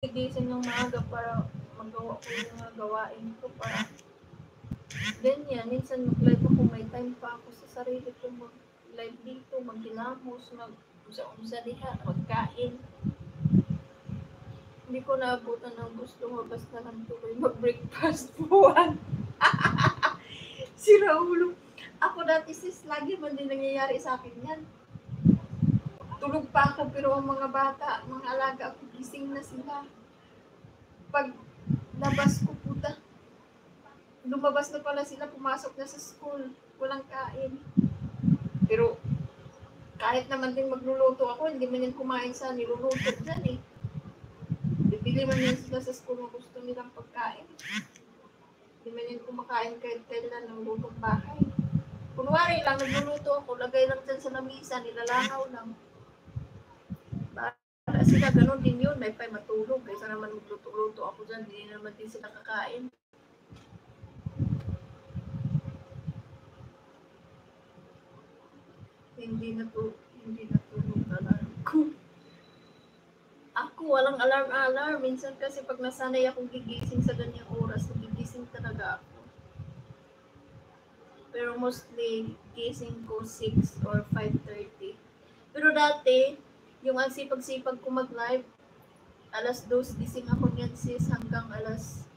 gigising ng maaga para magawa ko yung mga gawain ko para ganyan. Minsan mag-live ako, may time pa ako sa sarili ko mag-live dito, mag-ginamos, mag-unsa diha, magkain. Hindi ko naabutan ng gusto mo, basta lang tuloy mag-breakfast buwan. Si Raulo. Ako dati sis, lagi man din nangyayari sa akin yan. Tulog pa ako pero ang mga bata, mga alaga ako, gising na sila. Pag labas ko puta, lumabas na pala sila, pumasok na sa school, walang kain. Pero kahit naman din magluluto ako, hindi man yan kumain sa niluluto dyan eh. Bibili man yan sila sa school kung gusto nilang pagkain. Hindi man yan kumakain kahit kailan ng lutong bahay. Kunwari lang, nagluluto ako, lagay lang dyan sa lamisa, nilalangaw lang. Para sila, ganun din yun, may pay matulog. Kaysa naman magluto-luto ako dyan, hindi naman din sila kakain. Hindi natulog alarm ko. Ako, walang alarm-alarm. Minsan kasi pag nasanay akong gigising sa ganyang oras, gigising talaga ako. Pero mostly, gising ko 6 or 5:30. Pero dati, yung ang sipag-sipag ko mag-live, alas 2 gising ako niyan sis hanggang alas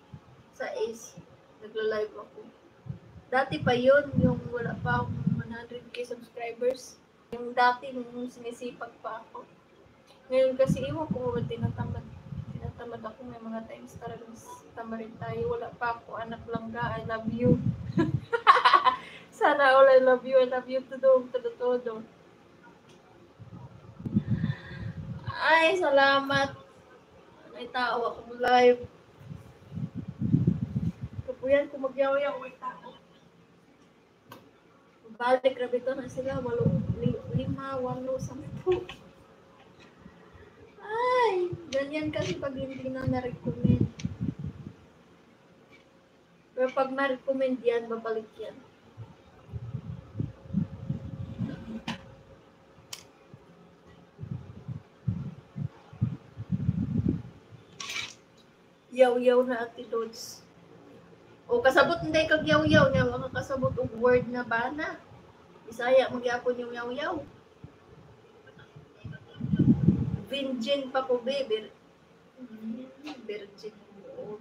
6 nagla-live ako. Dati pa yun, yung wala pa akong 100k subscribers. Yung dati, nung sinisipag pa ako. Ngayon kasi, iwan ko, tinatamad ako. May mga times talagang tamarin tayo. Wala pa ako, anak lang ka, I love you. Sana all I love you todo. Ay, salamat. Ay, tao ako live. Kapuyan, kung magyaw-yaw, may tao. Balik, grabe ito na sila. 5, 8, 10. Ay, ganyan kasi pag hindi na na-recommend. Pero pag na-recommend yan, babalik yan. Yaw-yaw na ati Dods. O kasabot hindi kag yaw-yaw niya, mga kasabot og word na bana. Bisaya magyapon yung yaw-yaw. Virgin pa ko be, virgin mo.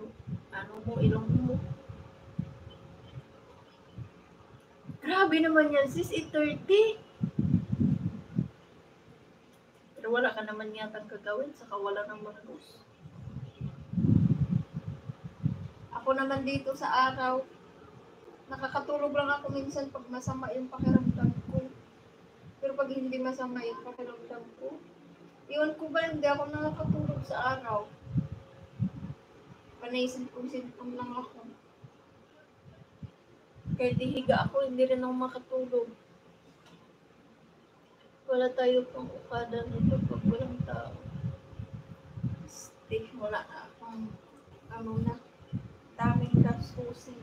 Ano mo, ilong mo. Grabe naman yan sis, 8:30. Pero wala ka naman yatang kagawin, saka wala ng mga news. Ako naman dito sa araw, nakakatulog lang ako minsan pag masama yung pakiramdam ko. Pero pag hindi masama yung pakiramdam ko, iwan ko ba hindi ako nakakatulog sa araw. Panay sintong lang ako. Kahit higa ako, hindi rin ako makatulog. Wala tayo pang ukada nito pag walang tao. Stick, wala akong daming gastusin.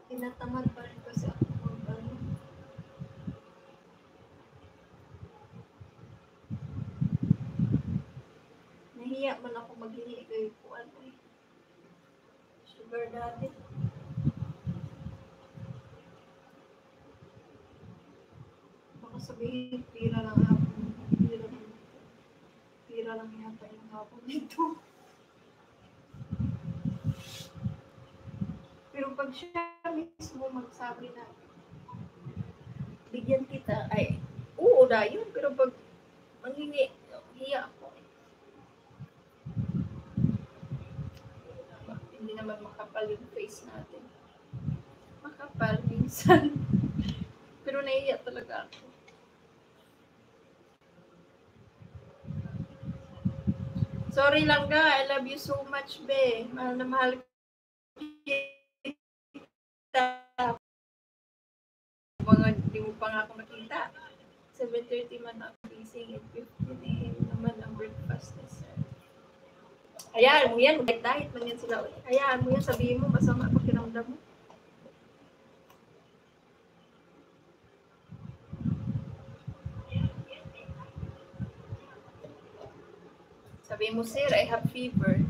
Tinatamad pa rin kasi ako mag-ano. Nahiya man ako maghingi kay Puan eh. Sugar daddy. Baka sabihin, pira lang hapon. Pira lang yata yung hapon nito. Pero pag siya mismo magsabi na bigyan kita, ay, oo na yun. Pero pag manghingi, hiya ako. Hindi naman makapal yung face natin. Makapal minsan. Pero nahiya talaga ako. Sorry lang ga, I love you so much, be. Mahal na mahal kita. Mga di mo pa nga ako nakita. 7:30 man ako gising at 15 AM naman ang breakfast na sir. Hayaan mo yan, diet man yan sila. Hayaan mo yan, sabihin mo, masama pakiramdam mo. Sabi mo, sir, I have fever.